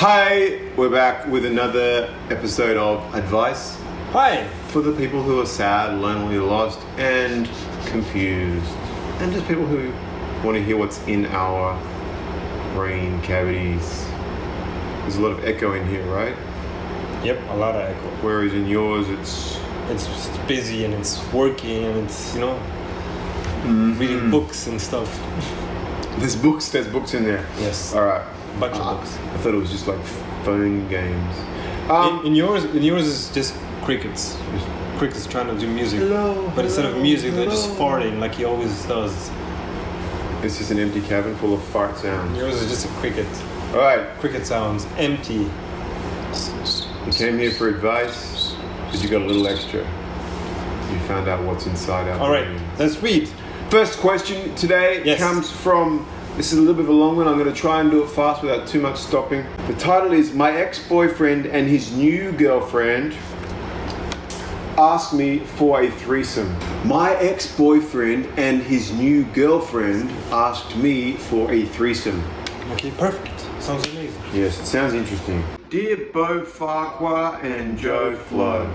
Hi, we're back with another episode of Advice Hi! for the people who are sad, lonely, lost, and confused. And just people who want to hear what's in our brain cavities. There's a lot of echo in here, right? Yep, a lot of echo. Whereas in yours, it's It's busy and it's working and it's, reading books and stuff. there's books in there. Yes. All right. Bunch of books. I thought it was just like phone games. In yours is just crickets. Crickets trying to do music. But instead of music, they're just farting like he always does. It's just an empty cabin full of fart sounds. Yours is just a cricket. All right. Cricket sounds empty. You came here for advice, but you got a little extra. You found out what's inside our All right, brains. let's read. First question today Yes. comes from, this is a little bit of a long one, I'm going to try and do it fast without too much stopping. The title is, My ex-boyfriend and his new girlfriend asked me for a threesome. My ex-boyfriend and his new girlfriend asked me for a threesome. Okay, perfect. Sounds amazing. Yes, it sounds interesting. Dear Bo Farquhar and Joe Flo,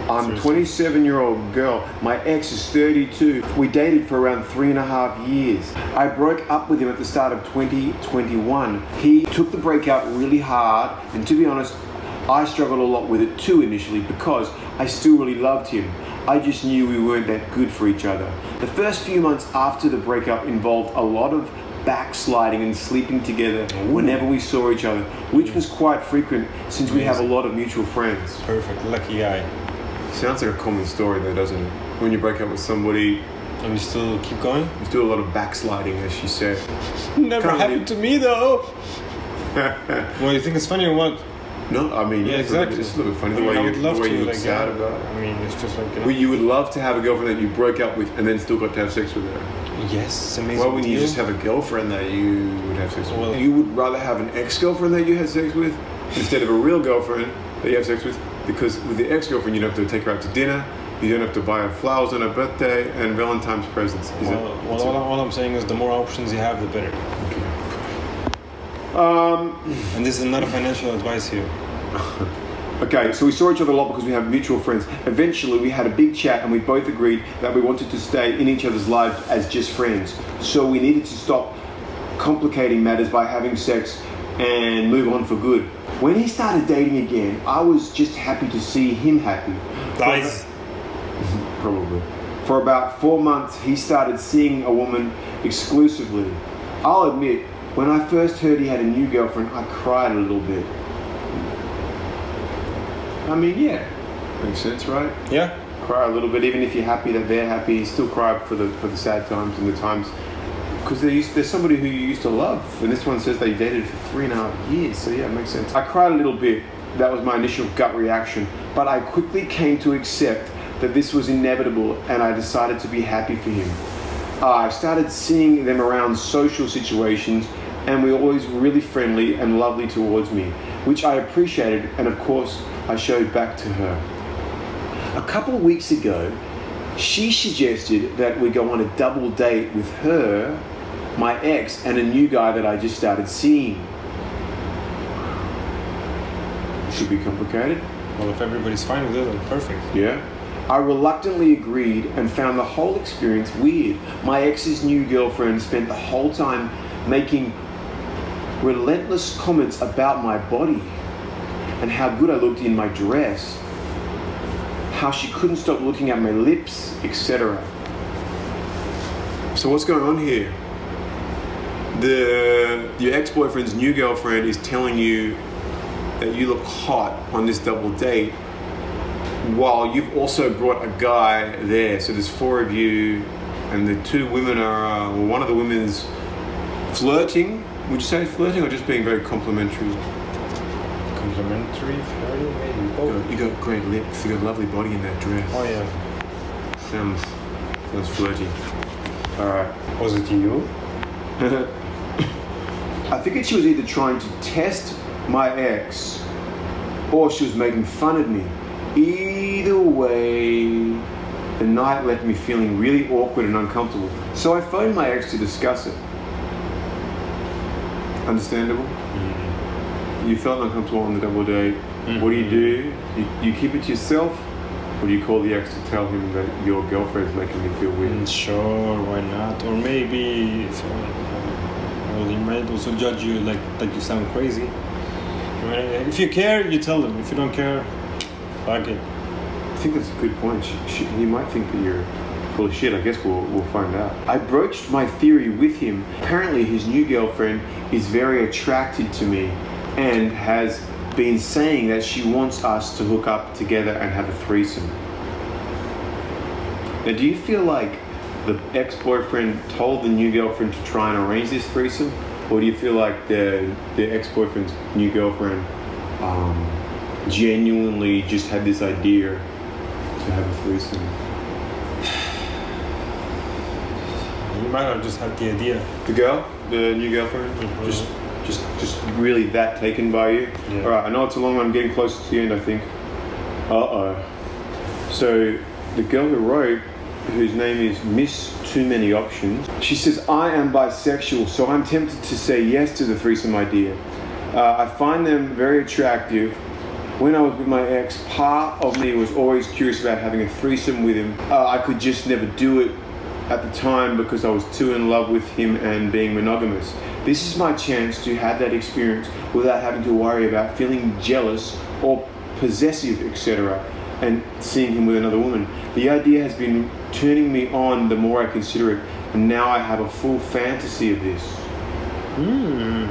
I'm a 27-year-old girl. My ex is 32. We dated for around 3.5 years. I broke up with him at the start of 2021. He took the breakup really hard, and to be honest, I struggled a lot with it too initially because I still really loved him. I just knew we weren't that good for each other. The first few months after the breakup involved a lot of backsliding and sleeping together whenever we saw each other, which was quite frequent since we have a lot of mutual friends. Perfect. Lucky guy. Sounds like a common story though, doesn't it? When you break up with somebody, And we still keep going? you do a lot of backsliding, as she said. Never Can't happened to me though. Well, you think it's funny or what? No, I mean, Yeah, exactly. It's a little bit funny I the mean, way I you, would love the way to, you look like, sad yeah. about it. I mean, it's just like, Well, you would love to have a girlfriend that you broke up with and then still got to have sex with her. yes, it's amazing. Why wouldn't you deal. just have a girlfriend that you would have sex with? Well- You would rather have an ex-girlfriend that you had sex with instead of a real girlfriend that you have sex with, because with the ex-girlfriend you don't have to take her out to dinner, you don't have to buy her flowers on her birthday and Valentine's presents. All I'm saying is the more options you have, the better. And this is not a financial advice here. Okay, so we saw each other a lot because we have mutual friends. Eventually, we had a big chat and we both agreed that we wanted to stay in each other's lives as just friends. So we needed to stop complicating matters by having sex and move on for good. When he started dating again, I was just happy to see him happy. Lies. Probably. For about 4 months, he started seeing a woman exclusively. I'll admit, when I first heard he had a new girlfriend, I cried a little bit. I mean, yeah, makes sense, right? Yeah. Cry a little bit, even if you're happy that they're happy. You still cry for the sad times and the times, because there's somebody who you used to love, and this one says they dated for 3.5 years. So yeah, it makes sense. I cried a little bit. That was my initial gut reaction, but I quickly came to accept that this was inevitable, and I decided to be happy for him. I started seeing them around social situations, and we were always really friendly and lovely towards me, which I appreciated, and of course, I showed back to her. A couple of weeks ago, she suggested that we go on a double date with her, my ex, and a new guy that I just started seeing. Should be complicated. Well, if everybody's fine with it, then perfect. Yeah. I reluctantly agreed and found the whole experience weird. My ex's new girlfriend spent the whole time making relentless comments about my body and how good I looked in my dress, how she couldn't stop looking at my lips, etc. So what's going on here? Your ex-boyfriend's new girlfriend is telling you that you look hot on this double date, while you've also brought a guy there. So there's 4 of you, and the 2 women are, one of the women's flirting. Would you say flirting or just being very complimentary? Complimentary, flirting, maybe both. You got great lips, you got a lovely body in that dress. Oh yeah. Sounds flirty. Alright. Was it you? I figured she was either trying to test my ex or she was making fun of me. Either way, the night left me feeling really awkward and uncomfortable. So I phoned my ex to discuss it. Understandable? You felt uncomfortable on the double date. Mm-hmm. What do? You keep it to yourself, or do you call the ex to tell him that your girlfriend's making you feel weird? Sure, why not? Or maybe well, he might also judge you like you sound crazy. If you care, you tell them. If you don't care, fuck it. I think that's a good point. He might think that you're full of shit. I guess we'll find out. I broached my theory with him. Apparently his new girlfriend is very attracted to me and has been saying that she wants us to hook up together and have a threesome. Now, do you feel like the ex-boyfriend told the new girlfriend to try and arrange this threesome? Or do you feel like the ex-boyfriend's new girlfriend genuinely just had this idea to have a threesome? You might have just had the idea. The new girlfriend, Mm-hmm. just really that taken by you. Yeah. All right, I know it's a long one. I'm getting close to the end, I think. So the girl who wrote, whose name is Miss Too Many Options, she says, I am bisexual, so I'm tempted to say yes to the threesome idea. I find them very attractive. When I was with my ex, part of me was always curious about having a threesome with him. I could just never do it at the time because I was too in love with him and being monogamous. This is my chance to have that experience without having to worry about feeling jealous or possessive, etc., and seeing him with another woman. The idea has been turning me on the more I consider it, and now I have a full fantasy of this.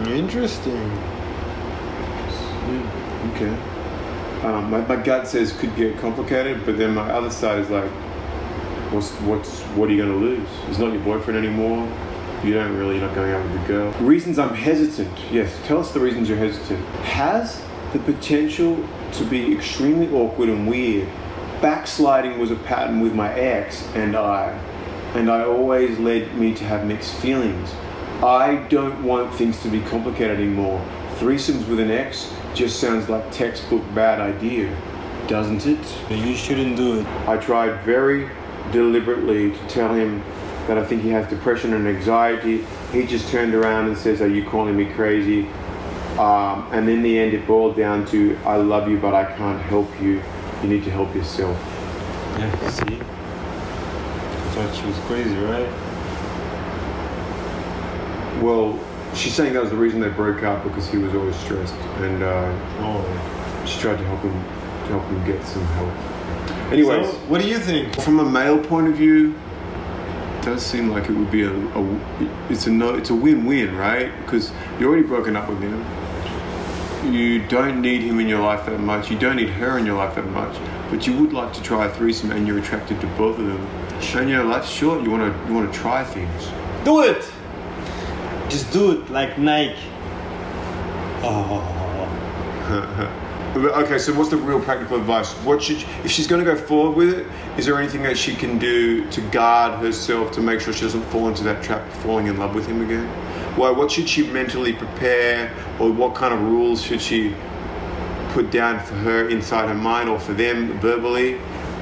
Interesting. Okay. My gut says could get complicated, but then my other side is like, what are you going to lose? It's not your boyfriend anymore. You're not going out with the girl. Reasons I'm hesitant. Yes, tell us the reasons you're hesitant. Has the potential to be extremely awkward and weird. Backsliding was a pattern with my ex and I always led me to have mixed feelings. I don't want things to be complicated anymore. Threesomes with an ex just sounds like textbook bad idea, doesn't it? You shouldn't do it. I tried very deliberately to tell him that I think he has depression and anxiety. He just turned around and says, are you calling me crazy? And in the end it boiled down to, I love you but I can't help you. You need to help yourself. Yeah, see? I thought she was crazy, right? Well, she's saying that was the reason they broke up, because he was always stressed, and she tried to help him get some help. Anyways, So, what do you think? from a male point of view, it does seem like it would be it's a win-win, right? Because you're already broken up with him. You don't need him in your life that much. You don't need her in your life that much. But you would like to try a threesome, and you're attracted to both of them. And life's short. You want to try things. Do it! Just do it like Nike. Oh. Okay, so what's the real practical advice? If she's going to go forward with it, is there anything that she can do to guard herself to make sure she doesn't fall into that trap of falling in love with him again? What should she mentally prepare, or what kind of rules should she put down for her inside her mind, or for them verbally,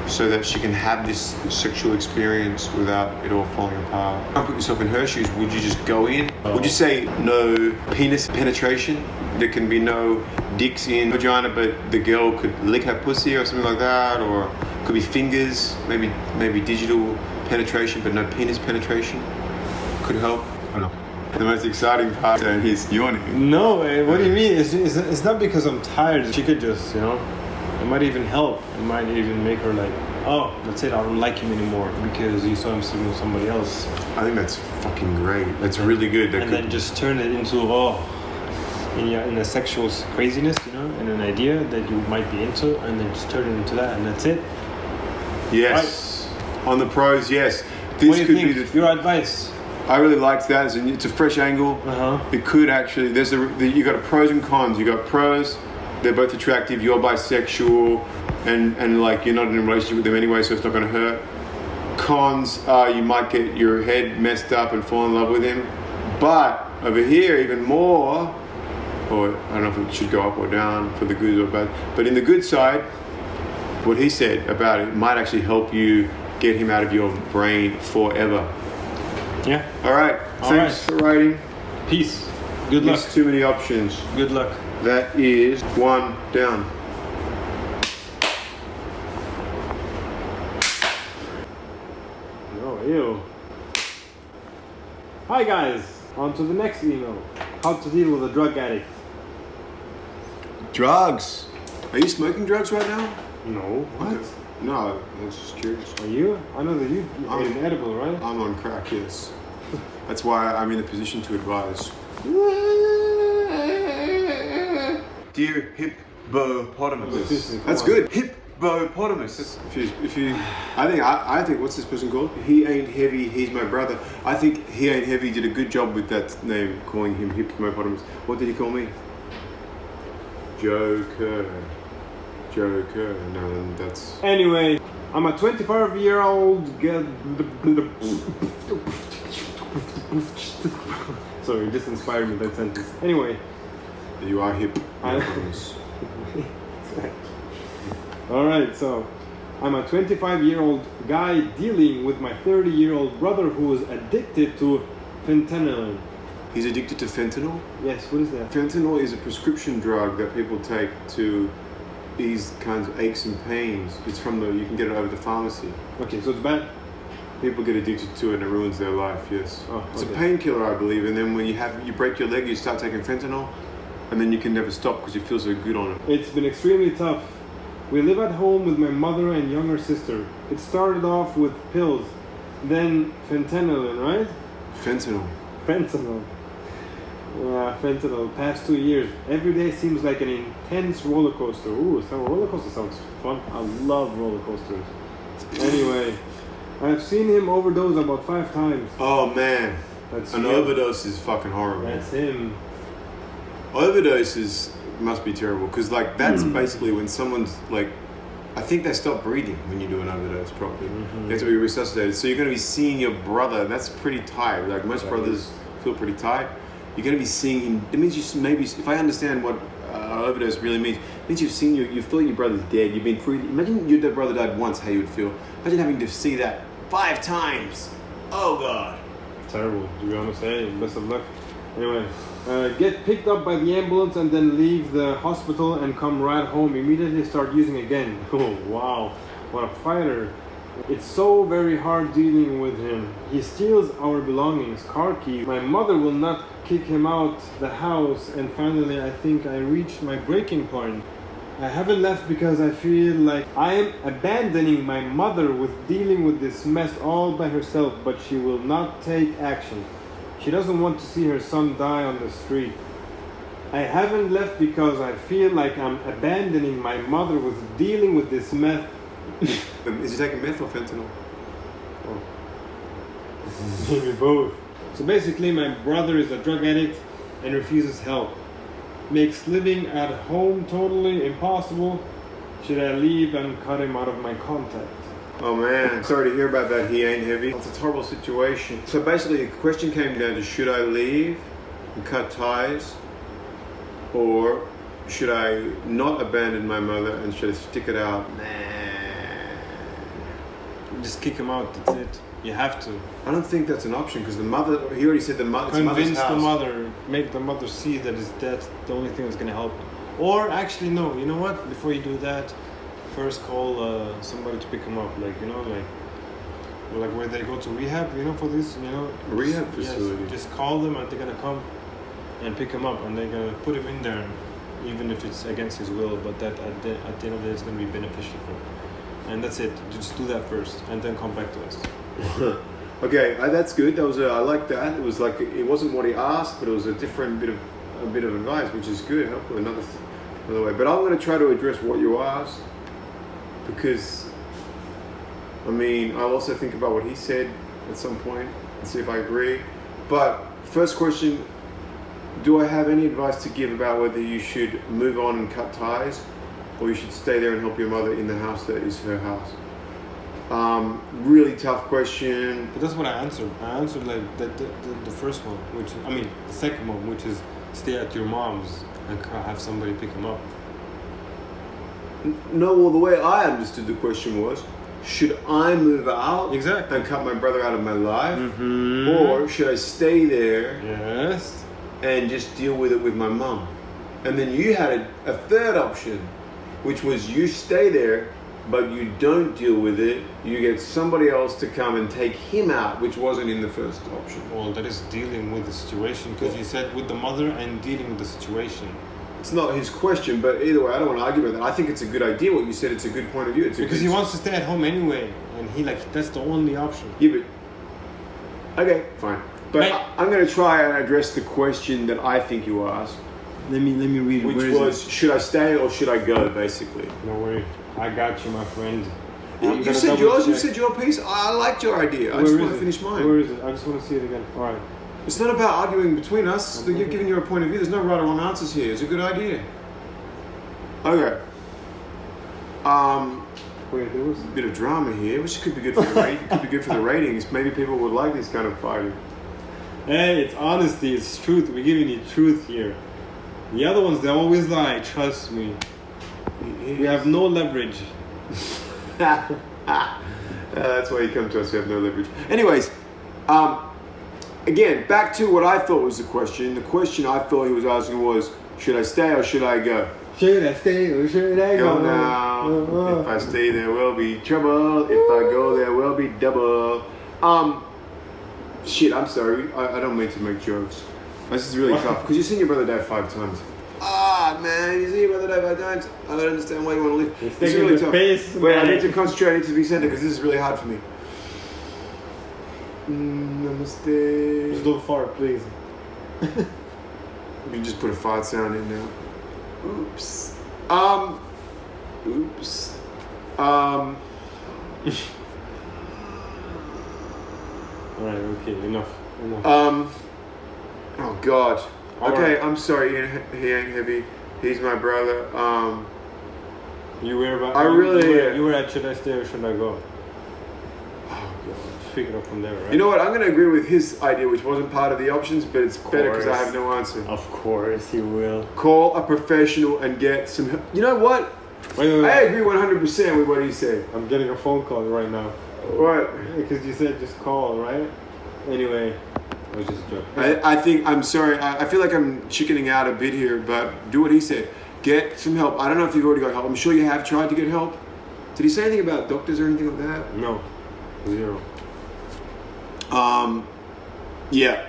so that she can have this sexual experience without it all falling apart? Don't put yourself in her shoes. Would you just go in? Would you say no penis penetration? There can be no dicks in vagina, but the girl could lick her pussy or something like that, or could be fingers, maybe digital penetration, but no penis penetration could help. I don't know. The most exciting part, and he's yawning. No, what do you mean? It's not because I'm tired. She could just, it might even help. It might even make her like, oh, that's it, I don't like him anymore because you saw him sleeping with somebody else. I think that's fucking great. That's really good. Then just turn it into, in a sexual craziness, and an idea that you might be into, and then just turn it into that, and that's it. Yes. Right. On the pros, yes. This what do you think? Your advice? I really liked that. It's a fresh angle. It could actually. You got a pros and cons. You got pros. They're both attractive. You're bisexual, and like you're not in a relationship with them anyway, so it's not going to hurt. Cons are you might get your head messed up and fall in love with him. But over here, even more, or I don't know if it should go up or down for the good or bad. But in the good side, what he said about it might actually help you get him out of your brain forever. Yeah. All right. Thanks for writing. Peace. Good luck. It's too many options. Good luck. That is 1 down. Oh, ew. Hi guys, on to the next email. How to deal with a drug addict. Drugs. Are you smoking drugs right now? No. What? Okay. No, I was just curious. Are you? I know that you I'm- ate an edible, right? I'm on crack, yes. That's why I'm in a position to advise. Dear hippopotamus. Come That's on. good. Hippopotamus. I think what's this person called? He ain't heavy. He's my brother. I think he ain't heavy did a good job with that name, calling him hippopotamus. What did he call me? Joker. Joker. No, that's. Anyway, I'm a 25-year-old Sorry, it just inspired me, that sentence. Anyway. You are hippopotamus. Alright, so I'm a 25-year-old guy dealing with my 30-year-old brother who is addicted to fentanyl. He's addicted to fentanyl? Yes, what is that? Fentanyl is a prescription drug that people take to ease kinds of aches and pains. It's you can get it over the pharmacy. Okay, so it's bad. People get addicted to it and it ruins their life, yes. Oh, It's a okay. painkiller, I believe, and then when you break your leg, you start taking fentanyl, and then you can never stop because you feel so good on it. It's been extremely tough. We live at home with my mother and younger sister. It started off with pills, then fentanyl, right? Fentanyl. Fentanyl. Yeah, fentanyl. Past 2 years. Every day seems like an intense roller coaster. Ooh, so roller coaster sounds fun. I love roller coasters. Anyway, I've seen him overdose about 5 times. Oh man, That's an him. overdose is fucking horrible. That's him. Overdoses must be terrible because that's basically when someone's I think they stop breathing when you do an overdose properly. They have to be resuscitated. So you're going to be seeing your brother. That's pretty tight. Like most brothers feel pretty tight. You're going to be seeing him. It means if I understand what overdose really means, it means you thought your brother's dead. You've been imagine your brother died once, how you would feel. Imagine having to see that 5 times. Oh God. Terrible, to be honest. Hey, best of luck. Anyway, get picked up by the ambulance and then leave the hospital and come right home. Immediately start using again. Oh, wow. What a fighter. It's so very hard dealing with him. He steals our belongings, car keys. My mother will not kick him out the house. And finally, I think I reached my breaking point. I haven't left because I feel like I am abandoning my mother with dealing with this mess all by herself, but she will not take action. She doesn't want to see her son die on the street. I haven't left because I feel like I'm abandoning my mother with dealing with this mess. Is he taking meth or fentanyl? Maybe both. So basically, my brother is a drug addict and refuses help. Makes living at home totally impossible. Should I leave and cut him out of my contact? Oh man, sorry to hear about that. He ain't heavy. It's a horrible situation. So basically, the question came down to should I leave and cut ties, or should I not abandon my mother and should I stick it out? Just kick him out, that's it. You have to. I don't think that's an option because the mother. He already said the mother. It's mother's Convince the house. mother, make the mother see that it's that's the only thing that's gonna help him. Or actually, no, you know what? Before you do that, first call somebody to pick him up, like where they go to rehab, for this, A rehab facility. Yes, just call them and they're gonna come and pick him up and they're gonna put him in there, even if it's against his will. But that at the end of the day, it's gonna be beneficial for him. And that's it. Just do that first and then come back to us. Okay, that's good. I like that. It was like it wasn't what he asked, but it was a different bit of advice, which is good. Helpful another way. But I'm going to try to address what you asked because I'll also think about what he said at some point and see if I agree. But first question: do I have any advice to give about whether you should move on and cut ties, or you should stay there and help your mother in the house that is her house? Really tough question. But that's what I answered. I answered like the first one, the second one, which is stay at your mom's and have somebody pick him up. No, well, the way I understood the question was, should I move out Exactly. and cut my brother out of my life, Mm-hmm. or should I stay there Yes. and just deal with it with my mum. And then you had a third option, which was you stay there, but you don't deal with it. You get somebody else to come and take him out, which wasn't in the first option. Well, that is dealing with the situation, because you said with the mother and dealing with the situation. It's not his question, but either way, I don't want to argue about that. I think it's a good idea. What you said, it's a good point of view. Because he wants to stay at home anyway, and that's the only option. Yeah, but okay, fine. But Mate. I'm going to try and address the question that I think you asked, Let me read it. which was, should I stay or should I go? Basically. Don't worry, I got you, my friend. You said yours. You said your piece. I liked your idea. I just want to finish mine. Where is it? I just want to see it again. All right. It's not about arguing between us. You're giving your point of view. There's no right or wrong answers here. It's a good idea. Okay. Wait, there was A bit of drama here, which could be good for the ratings. Maybe people would like this kind of fighting. Hey, it's honesty, it's truth. We're giving you truth here. The other ones, they always lie. Trust me. We have no leverage. That's why you come to us. We have no leverage. Anyways, again, back to what I thought was the question. The question I thought he was asking was, should I stay or should I go? Should I stay or should I Go go? now. If I stay, there will be trouble. If I go, there will be double. Shit, I'm sorry. I don't mean to make jokes. This is really tough because you've seen your brother die 5 times. Man, you see your brother die 5 times. I don't understand why you want to leave. It's It's really tough. Face, Wait, I man. need to concentrate. I need to be centered because this is really hard for me. Namaste. Just don't fart, please. You can just put a fart sound in now. Oops. Oops. Alright, okay, enough. Oh God. All Okay, right. I'm sorry, he ain't heavy. He's my brother. You were about. I really- You were at should I stay or should I go? Oh God. Pick it up from there, right? You know what? I'm gonna agree with his idea, which wasn't part of the options, but it's better because I course. have no answer. Of course you will. Call a professional and get some help. You know what? Wait. I agree 100% with what he said. I'm getting a phone call right now. What? Because you said just call, right? Anyway, I was just joking. I think, I'm sorry, I feel like I'm chickening out a bit here, but do what he said. Get some help. I don't know if you've already got help. I'm sure you have tried to get help. Did he say anything about doctors or anything like that? No. 0. Yeah.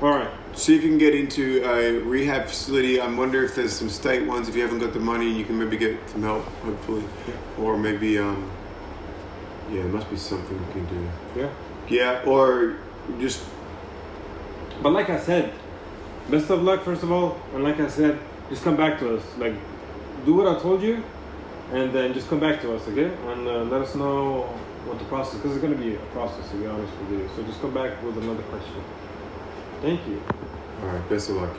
Alright. See if you can get into a rehab facility. I wonder if there's some state ones. If you haven't got the money, you can maybe get some help, hopefully. Yeah. Or maybe, yeah, there must be something you can do. Yeah. Yeah, or just, But like I said, best of luck first of all, and like I said, just come back to us. Like, do what I told you, and then just come back to us, okay? And let us know what the process, because it's gonna be a process, to be honest with you. So just come back with another question. Thank you. all right, best of luck.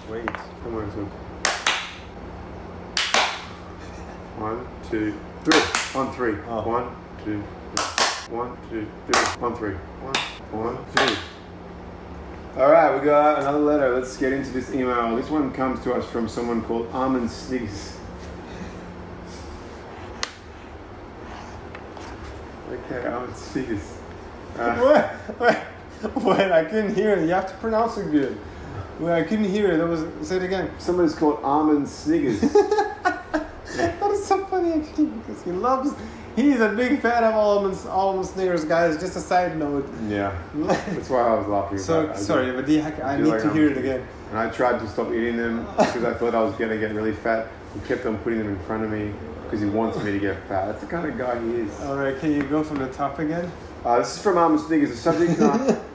Wait. Come on, son. 1, 2, 3. On 3. Oh. 1, 2, 3. 1, 2, 3. On 3. 1, 2. All right, we got another letter. Let's get into this email. This one comes to us from someone called Almond Sneaks. Okay, Almond Sneaks. Wait, I couldn't hear it. You have to pronounce it good. Wait, I couldn't hear it. Say it again. Somebody's called Almond Sniggers. That is so funny actually because he's a big fan of almond sneakers, guys. Just a side note. Yeah, that's why I was laughing. So about it. sorry, but I do need like to hear it almond again. And I tried to stop eating them because I thought I was going to get really fat. He kept on putting them in front of me because he wants me to get fat. That's the kind of guy he is. All right, can you go from the top again? This is from Almond Sniggers. The subject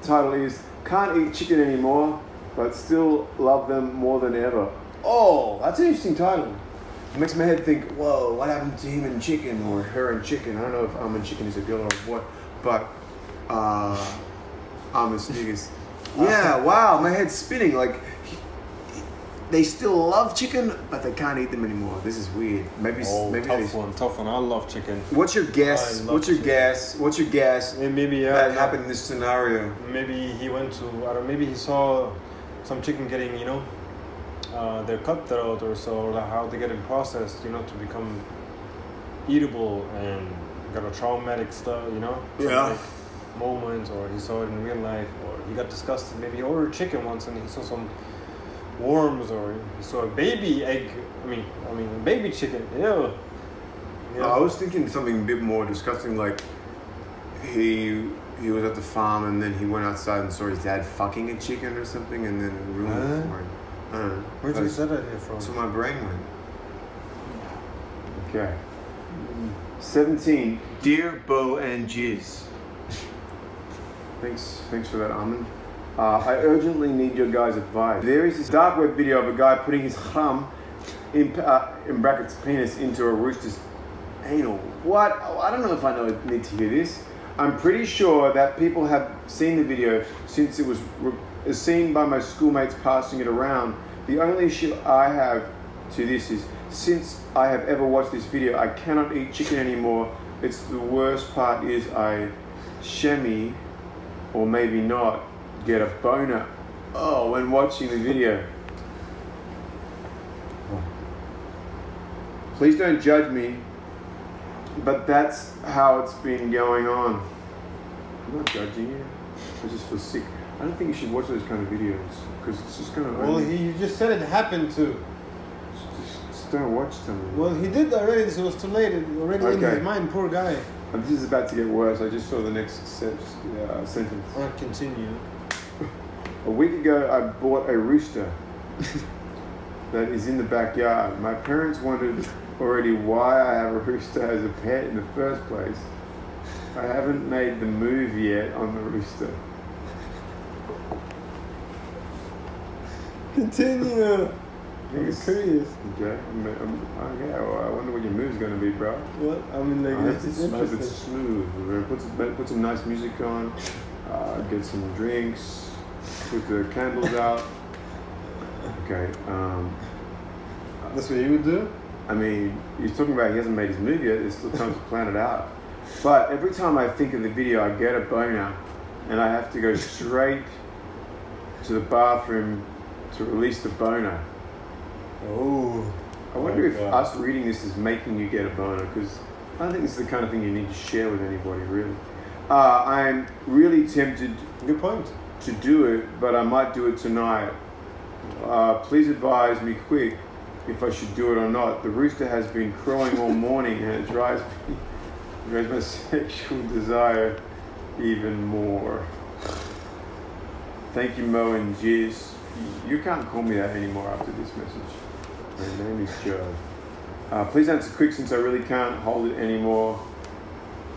title is Can't Eat Chicken Anymore, but Still Love Them More Than Ever. Oh, that's an interesting title. It makes my head think, whoa, what happened to him and chicken or her and chicken? I don't know if Almond Chicken is a girl or a boy, but Almond Sniggers. Yeah, wow, my head's spinning. Like, they still love chicken, but they can't eat them anymore. This is weird. Maybe tough one. I love chicken. What's your guess? I love What's your chicken. guess? What's your guess And maybe that happened in this scenario? Maybe he went to maybe he saw some chicken getting their cutthroat or so, or how they get it processed, to become eatable, and got a traumatic stuff, Yeah. moments, or he saw it in real life, or he got disgusted. Maybe he ordered chicken once and he saw some worms, or he saw a baby egg. I mean, baby chicken. Ew. Yeah. I was thinking something a bit more disgusting, like he was at the farm and then he went outside and saw his dad fucking a chicken or something, and then it ruined it for him. I don't know. Where'd you get that idea from? So my brain went. Okay. 17. Dear Bo and Jizz. Thanks for that, Armin. I urgently need your guys' advice. There is this dark web video of a guy putting his thumb in brackets penis into a rooster's anal. What? Oh, I don't know if I need to hear this. I'm pretty sure that people have seen the video since it was seen by my schoolmates passing it around. The only issue I have to this is, since I have ever watched this video, I cannot eat chicken anymore. It's the worst part is I shemmy, or maybe not, get a boner when watching the video. Please don't judge me, but that's how it's been going on. I'm not judging you. I just feel sick. I don't think you should watch those kind of videos because it's just gonna. Well, you just said it happened to. Just don't watch them. Well, he did already, so it was too late. It already in his mind, poor guy. And this is about to get worse. I just saw the next sentence. Alright, continue. A week ago, I bought a rooster that is in the backyard. My parents wondered already why I have a rooster as a pet in the first place. I haven't made the move yet on the rooster. Continue. I'm curious. Okay. Well, I wonder what your move's going to be, bro. What? I mean, like, this is interesting. It's smooth. Put some nice music on. Get some drinks. Put the candles out. Okay. That's what you would do? I mean, he's talking about he hasn't made his move yet. There's still time to plan it out. But every time I think of the video, I get a boner, and I have to go straight to the bathroom to release the boner. Oh. I wonder if us reading this is making you get a boner, because I don't think it's the kind of thing you need to share with anybody, really. I'm really tempted. Good point. To do it, but I might do it tonight. Please advise me quick if I should do it or not. The rooster has been crowing all morning and it drives my sexual desire even more. Thank you, Mo and Jizz. You can't call me that anymore after this message. My name is Joe. Please answer quick since I really can't hold it anymore.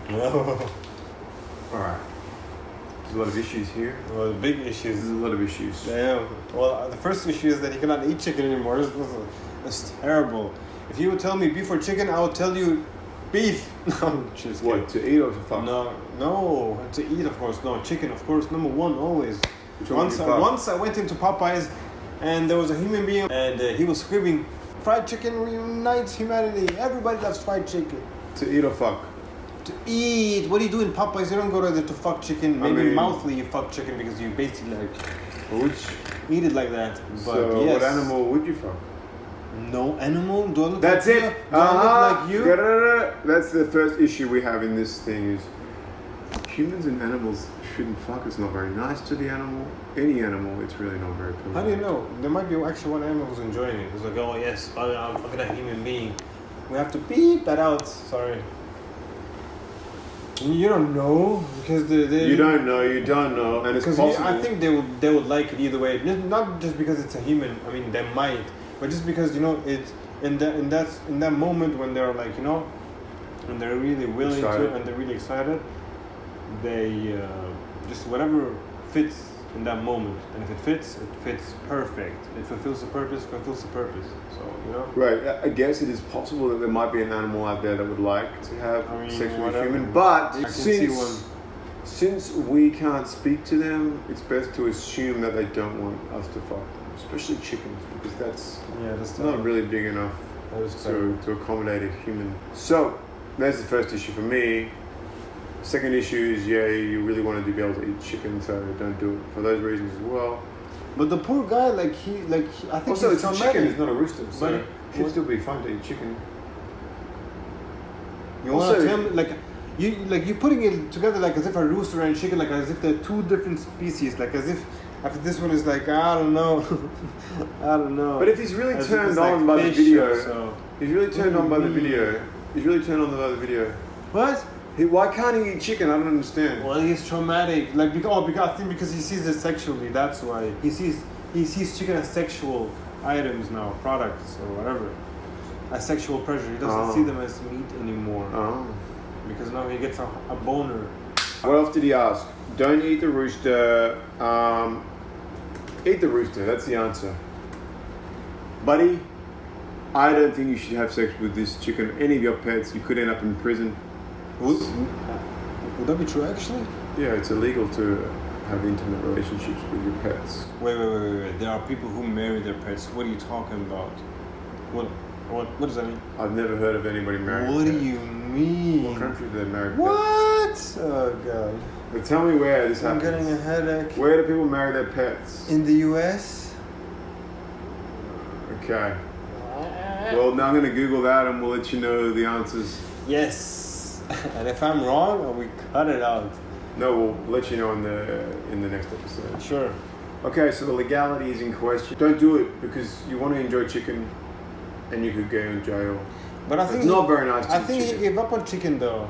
No. Alright. There's a lot of issues here. Well, the big issues. There's a lot of issues. Damn. Well, the first issue is that he cannot eat chicken anymore. That's terrible. If you would tell me beef or chicken, I would tell you beef. No, just what, kidding. to eat or to fuck? No, to eat, of course. No, chicken, of course, number one, always. Once I went into Popeyes and there was a human being and he was screaming, fried chicken reunites humanity. Everybody loves fried chicken. To eat or fuck? To eat. What do you do in Popeyes? You don't go there to fuck chicken. Maybe mouthly you fuck chicken because you basically eat it like that. But so yes. What animal would you fuck? No animal? Do I look That's like it. You? Do I look like you? That's the first issue we have in this thing is humans and animals shouldn't fuck. It's not very nice to the animal. Any animal, it's really not very polite. How do you know? There might be actually one animal who's enjoying it. It's like, oh yes, I'm fucking a human being. We have to beep that out. Sorry. You don't know because you don't know, and it's possible. I think they would like it either way. Not just because it's a human. I mean, they might, but just because it's in that moment when they're like when they're really willing to and they're really excited, they just whatever fits in that moment, and if it fits perfect. It fulfills the purpose. So Right. I guess it is possible that there might be an animal out there that would like to have sex with a human, but since we can't speak to them, it's best to assume that they don't want us to fuck them, especially chickens, because that's not really big enough to accommodate a human. So that's the first issue for me. Second issue is, you really wanted to be able to eat chicken, so don't do it for those reasons as well. But the poor guy, I think also he's it's a chicken, it's not a rooster, so it should still be fun to eat chicken. You want to tell me, you're putting it together like as if a rooster and chicken, like as if they're two different species, like as if after this one is like I don't know, I don't know. But if he's really As if turned it's like on by the fish video, or so. he's really turned on by the video. He's really turned on by the video. What? Why can't he eat chicken? I don't understand. Well, he's traumatic. Like because I think because he sees it sexually. That's why he sees chicken as sexual items now, products or whatever. As sexual pleasure. He doesn't see them as meat anymore. Oh. Because now he gets a boner. What else did he ask? Don't eat the rooster. Eat the rooster. That's the answer. Buddy, I don't think you should have sex with this chicken or any of your pets. You could end up in prison. Would that be true actually? Yeah, it's illegal to have intimate relationships with your pets. Wait. There are people who marry their pets. What are you talking about? What does that mean? I've never heard of anybody marrying. What a do pet. you mean? What country do they marry pets? What? Oh god. But tell me where this I'm happens. getting a headache. Where do people marry their pets? In the US? Okay. Well, now I'm going to Google that and we'll let you know the answers. Yes. And if I'm wrong, we cut it out. No, we'll let you know in the next episode. Sure. Okay, so the legality is in question. Don't do it because you want to enjoy chicken and you could go in jail. But I think It's not very nice to I eat think chicken. he gave up on chicken though.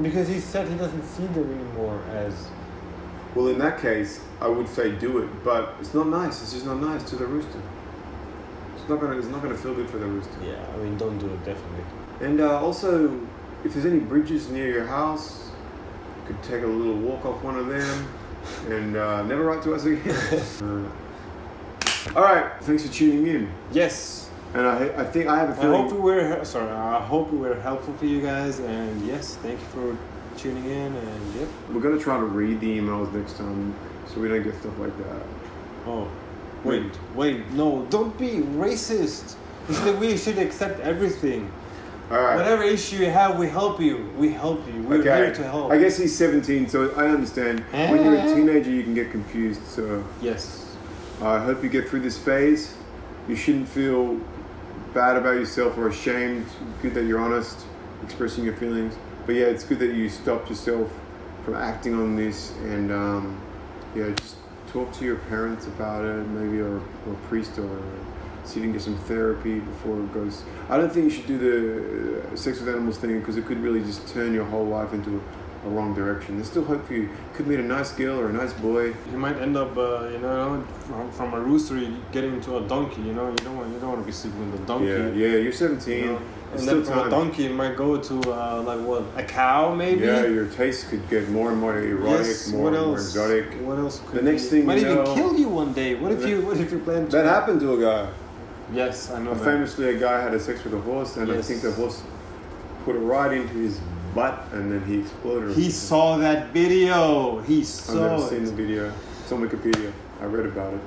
Because he said he doesn't see them anymore as Well, in that case, I would say do it, but it's not nice. It's just not nice to the rooster. It's not gonna feel good for the rooster. yeah, I mean don't do it definitely. And also, if there's any bridges near your house, you could take a little walk off one of them and never write to us again. All right, thanks for tuning in. Yes. And I think I have a I feeling. hope we were helpful for you guys, and yes, thank you for tuning in, and yep. We're gonna try to read the emails next time so we don't get stuff like that. Oh, wait, no, don't be racist. We should accept everything. All right. Whatever issue you have, we help you. We're here to help. I guess he's 17, so I understand. When you're a teenager, you can get confused. So Yes. I hope you get through this phase. You shouldn't feel bad about yourself or ashamed. Good that you're honest, expressing your feelings. But yeah, it's good that you stopped yourself from acting on this, and just talk to your parents about it, maybe or a priest, or see if you can get some therapy before it goes. I don't think you should do the sex with animals thing because it could really just turn your whole life into a wrong direction. There's still hope for you. Could meet a nice girl or a nice boy. You might end up, from a rooster you getting into a donkey. You don't want to be sleeping with a donkey. Yeah, you're 17. You know? It's And still then from a time. donkey, you might go to a cow maybe. Yeah, your taste could get more and more erotic, Yes. more What and more else? exotic. What else? Could The next be? thing might you even know- kill you one day. What if you plan to? That happened to a guy. Yes, I know that. Famously, a guy had a sex with a horse, and I Yes. think the horse put it right into his butt, and then he exploded. He saw that video. He I've saw never seen the video. It's on Wikipedia. I read about it.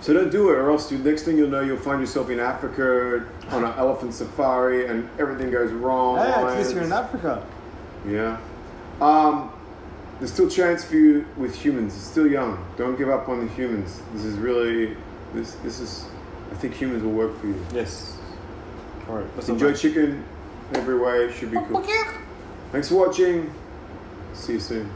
So don't do it, or else the next thing you'll know, you'll find yourself in Africa on an elephant safari, and everything goes wrong. Hey, at least you're in Africa. Yeah. There's still chance for you with humans. It's still young. Don't give up on the humans. This is really, this is, I think humans will work for you. Yes. All right. Enjoy chicken every way. Should be cool. Thanks for watching. See you soon.